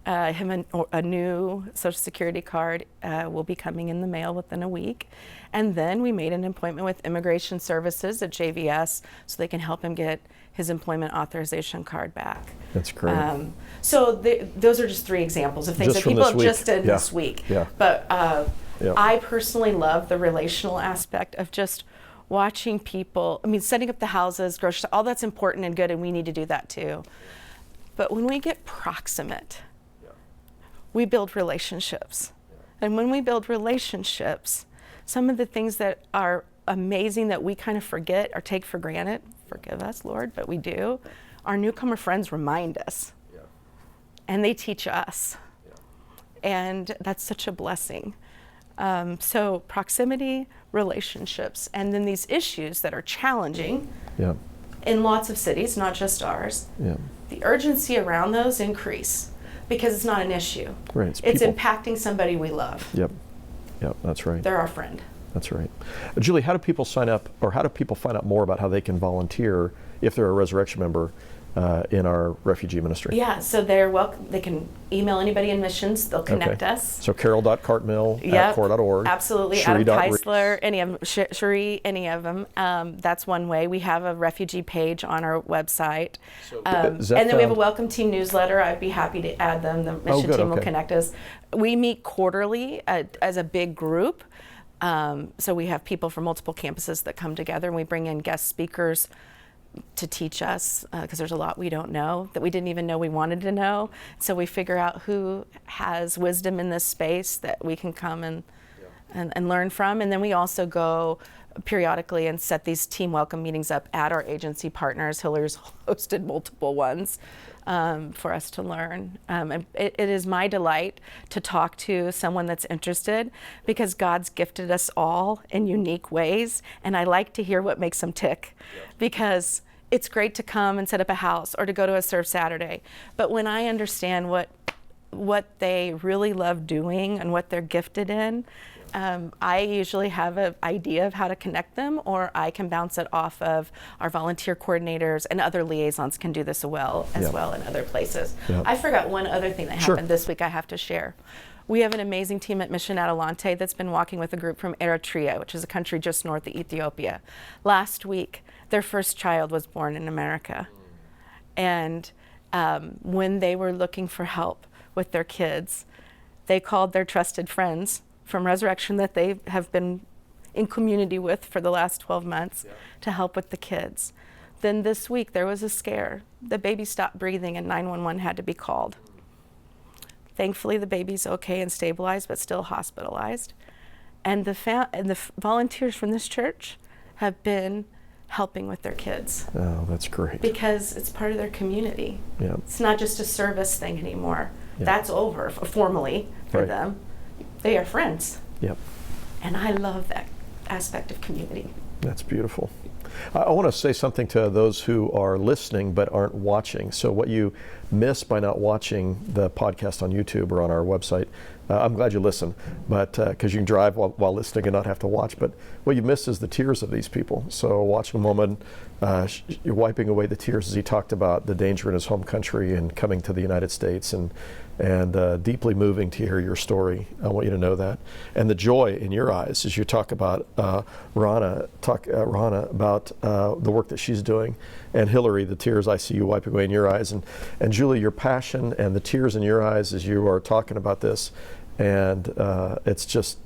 a new Social Security card, will be coming in the mail within a week. And then we made an appointment with Immigration Services at JVS so they can help him get his employment authorization card back. That's great. Those are just 3 examples of things Just that people have week. just done this week. Yeah. But I personally love the relational aspect of just watching people, setting up the houses, groceries, all that's important and good, and we need to do that too. But when we get proximate, we build relationships. And when we build relationships, some of the things that are amazing that we kind of forget or take for granted, forgive us, Lord, but we do, our newcomer friends remind us. And they teach us. And that's such a blessing. So proximity, relationships, and then these issues that are challenging in lots of cities, not just ours. The urgency around those increase because it's not an issue. Right. It's impacting somebody we love. Yep, that's right. They're our friend. That's right. Julie, how do people sign up, or how do people find out more about how they can volunteer if they're a Resurrection member in our refugee ministry? Yeah, so they're welcome. They can email anybody in missions. They'll connect us. So carol.cartmill@core.org. Absolutely. Adam Keisler, any of them, Cherie, any of them. That's one way. We have a refugee page on our website. And then we have a welcome team newsletter. I'd be happy to add them. The mission team will connect us. We meet quarterly as a big group. So we have people from multiple campuses that come together, and we bring in guest speakers to teach us, because there's a lot we don't know that we didn't even know we wanted to know. So we figure out who has wisdom in this space that we can come and learn from. And then we also go periodically and set these team welcome meetings up at our agency partners. Hillary's hosted multiple ones for us to learn. And it is my delight to talk to someone that's interested, because God's gifted us all in unique ways, and I like to hear what makes them tick, because it's great to come and set up a house or to go to a Serve Saturday, but when I understand what they really love doing and what they're gifted in, I usually have an idea of how to connect them, or I can bounce it off of our volunteer coordinators, and other liaisons can do this as well in other places. I forgot one other thing that happened this week I have to share. We have an amazing team at Mission Adelante that's been walking with a group from Eritrea, which is a country just north of Ethiopia. Last week, their first child was born in America. And when they were looking for help with their kids, they called their trusted friends from Resurrection that they have been in community with for the last 12 months to help with the kids. Then this week there was a scare. The baby stopped breathing and 911 had to be called. Thankfully the baby's okay and stabilized, but still hospitalized. And the volunteers from this church have been helping with their kids. Oh, that's great. Because it's part of their community. Yeah. It's not just a service thing anymore. Yeah. That's over formally for Right. them. They are friends. Yep. And I love that aspect of community. That's beautiful. I want to say something to those who are listening but aren't watching. So what you miss by not watching the podcast on YouTube or on our website, I'm glad you listen, but because you can drive while listening and not have to watch. But what you miss is the tears of these people. So watching a woman, you're wiping away the tears as he talked about the danger in his home country and coming to the United States, and deeply moving to hear your story. I want you to know that. And the joy in your eyes as you talk about Rana about the work that she's doing. And Hillary, the tears I see you wiping away in your eyes. And Julie, your passion and the tears in your eyes as you are talking about this. And it's just,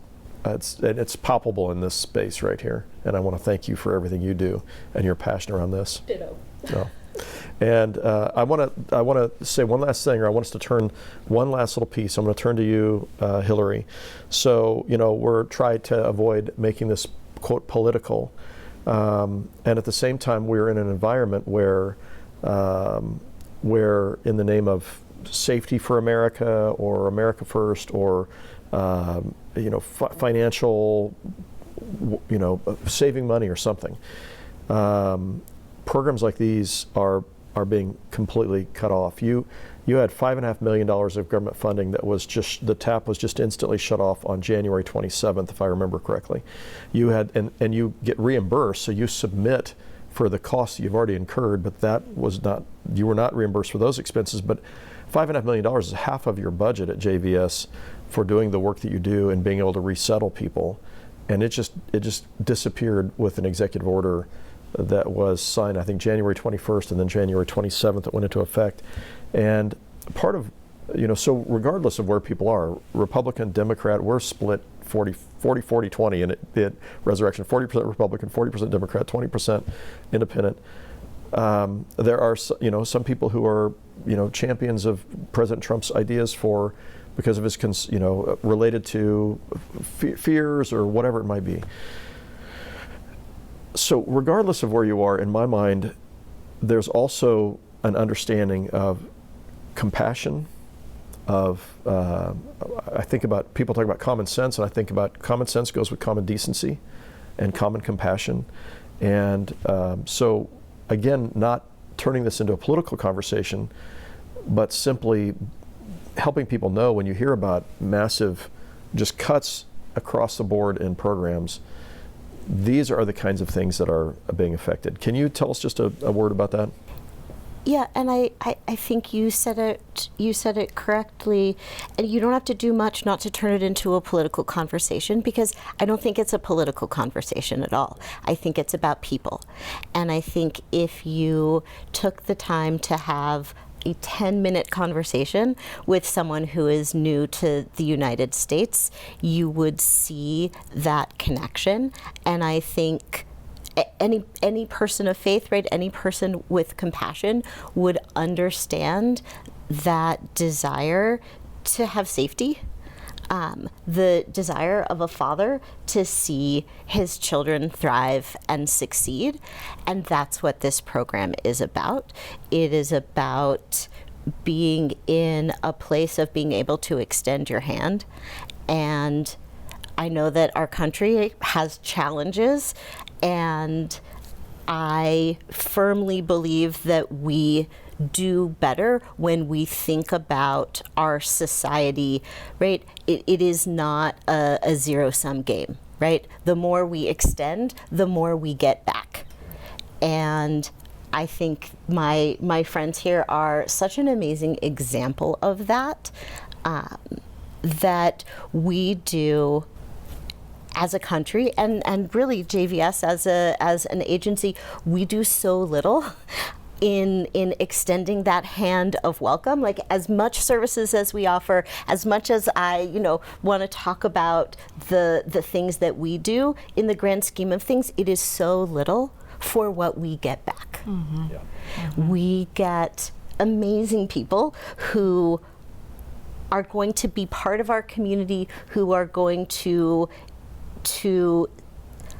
it's palpable in this space right here. And I want to thank you for everything you do and your passion around this. Ditto. No. And I want to say one last thing, or I want us to turn one last little piece. I'm going to turn to you, Hillary. So, we're trying to avoid making this, quote, political. And at the same time, we're in an environment where in the name of safety for America or America first or, financial, saving money or something, programs like these are being completely cut off. You had $5.5 million of government funding that was the tap was just instantly shut off on January 27th, if I remember correctly. You had, and you get reimbursed, so you submit for the costs you've already incurred, but you were not reimbursed for those expenses. But $5.5 million is half of your budget at JVS for doing the work that you do and being able to resettle people. And it just disappeared with an executive order that was signed, I think, January 21st and then January 27th that went into effect. And part of, so regardless of where people are, Republican, Democrat, we're split 40-20 in Resurrection, 40% Republican, 40% Democrat, 20% Independent. There are, some people who are, champions of President Trump's ideas because of his, related to fears or whatever it might be. So regardless of where you are, in my mind, there's also an understanding of compassion, I think about, people talk about common sense, and I think about common sense goes with common decency and common compassion. And so again, not turning this into a political conversation, but simply helping people know when you hear about massive just cuts across the board in programs, these are the kinds of things that are being affected. Can you tell us just a word about that? Yeah, and I think you said it correctly, and you don't have to do much not to turn it into a political conversation, because I don't think it's a political conversation at all. I think it's about people. And I think if you took the time to have a 10-minute conversation with someone who is new to the United States, you would see that connection. And I think any person of faith, right, any person with compassion would understand that desire to have safety, the desire of a father to see his children thrive and succeed. And that's what this program is about. It is about being in a place of being able to extend your hand. And I know that our country has challenges, and I firmly believe that we do better when we think about our society, right? It is not a zero-sum game, right? The more we extend, the more we get back. And I think my friends here are such an amazing example of that, that we do as a country, and really JVS as an agency, we do so little in extending that hand of welcome. Like, as much services as we offer, as much as I, want to talk about the things that we do, in the grand scheme of things, it is so little for what we get back. We get amazing people who are going to be part of our community, who are going to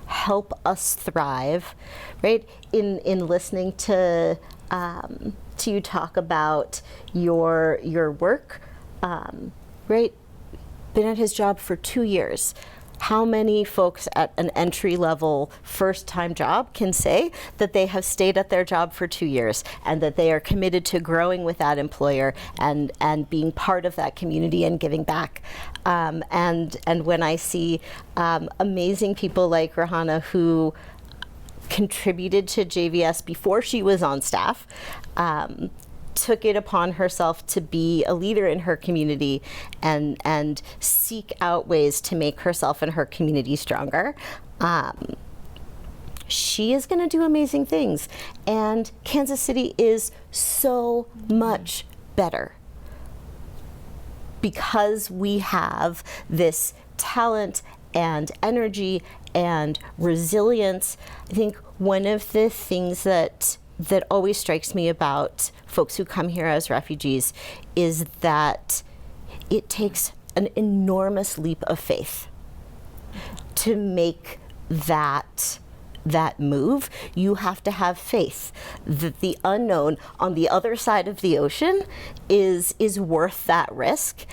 help us thrive, right? In listening to you talk about your work, right? Been at his job for 2 years. How many folks at an entry-level, first-time job can say that they have stayed at their job for 2 years and that they are committed to growing with that employer and being part of that community and giving back? And when I see amazing people like Rana, who contributed to JVS before she was on staff, took it upon herself to be a leader in her community and seek out ways to make herself and her community stronger, she is going to do amazing things. And Kansas City is so much better because we have this talent and energy and resilience. I think one of the things that always strikes me about folks who come here as refugees is that it takes an enormous leap of faith to make that move. You have to have faith that the unknown on the other side of the ocean is worth that risk.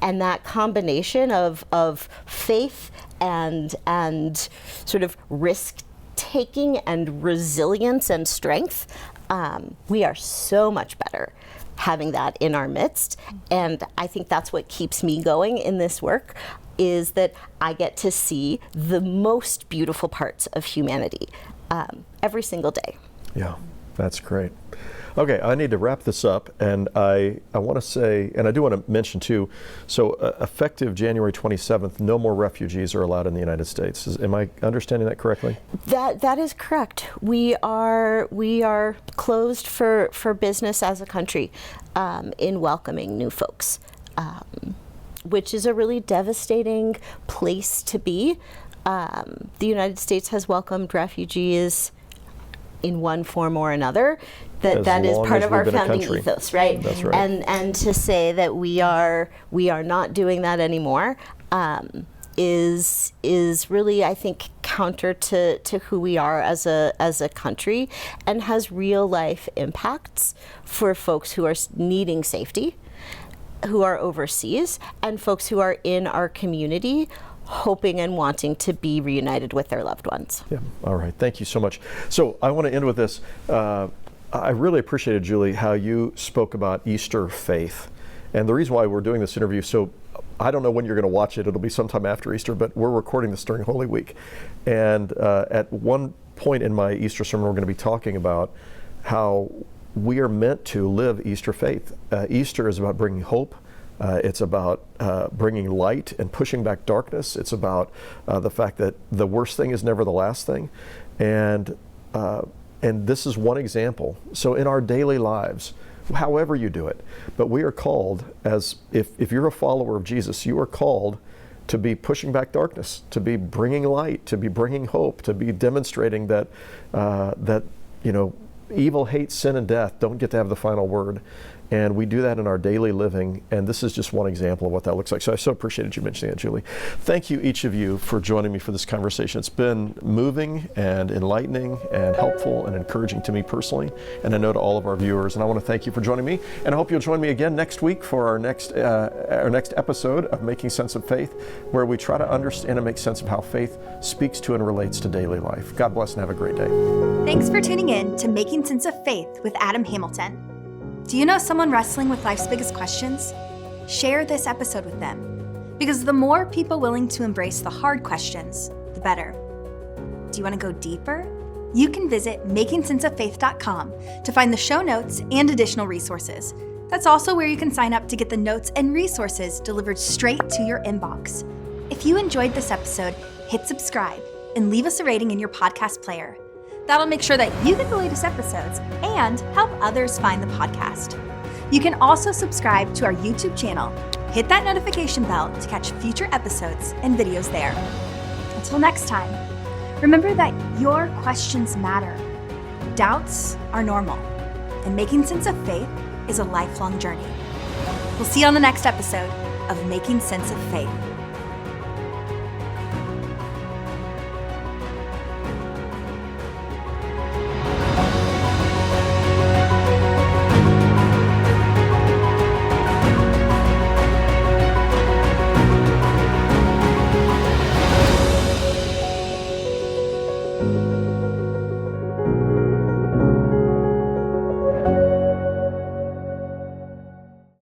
And that combination of faith and sort of risk taking and resilience and strength, we are so much better having that in our midst. And I think that's what keeps me going in this work, is that I get to see the most beautiful parts of humanity every single day. Yeah, that's great. Okay, I need to wrap this up, and I want to say, and I do want to mention too, so effective January 27th, no more refugees are allowed in the United States. Am I understanding that correctly? That is correct. We are closed for business as a country in welcoming new folks, which is a really devastating place to be. The United States has welcomed refugees in one form or another. That is part of our founding ethos, right? That's right. And to say that we are not doing that anymore is really, I think, counter to who we are as a country, and has real life impacts for folks who are needing safety, who are overseas, and folks who are in our community hoping and wanting to be reunited with their loved ones. Yeah. All right. Thank you so much. So I want to end with this. I really appreciated, Julie, how you spoke about Easter faith. And the reason why we're doing this interview, so I don't know when you're going to watch it. It'll be sometime after Easter, but we're recording this during Holy Week. And at one point in my Easter sermon, we're going to be talking about how we are meant to live Easter faith. Easter is about bringing hope. It's about bringing light and pushing back darkness. It's about the fact that the worst thing is never the last thing. And this is one example. So in our daily lives, however you do it, but we are called, as if you're a follower of Jesus, you are called to be pushing back darkness, to be bringing light, to be bringing hope, to be demonstrating that evil, hate, sin, and death don't get to have the final word. And we do that in our daily living, and this is just one example of what that looks like. So I so appreciated you mentioning that, Julie. Thank you, each of you, for joining me for this conversation. It's been moving and enlightening and helpful and encouraging to me personally, and I know to all of our viewers. And I want to thank you for joining me, and I hope you'll join me again next week for our next episode of Making Sense of Faith, where we try to understand and make sense of how faith speaks to and relates to daily life. God bless and have a great day. Thanks for tuning in to Making Sense of Faith with Adam Hamilton. Do you know someone wrestling with life's biggest questions? Share this episode with them, because the more people willing to embrace the hard questions, the better. Do you want to go deeper? You can visit makingsenseoffaith.com to find the show notes and additional resources. That's also where you can sign up to get the notes and resources delivered straight to your inbox. If you enjoyed this episode, hit subscribe and leave us a rating in your podcast player. That'll make sure that you get the latest episodes and help others find the podcast. You can also subscribe to our YouTube channel. Hit that notification bell to catch future episodes and videos there. Until next time, remember that your questions matter. Doubts are normal, and making sense of faith is a lifelong journey. We'll see you on the next episode of Making Sense of Faith.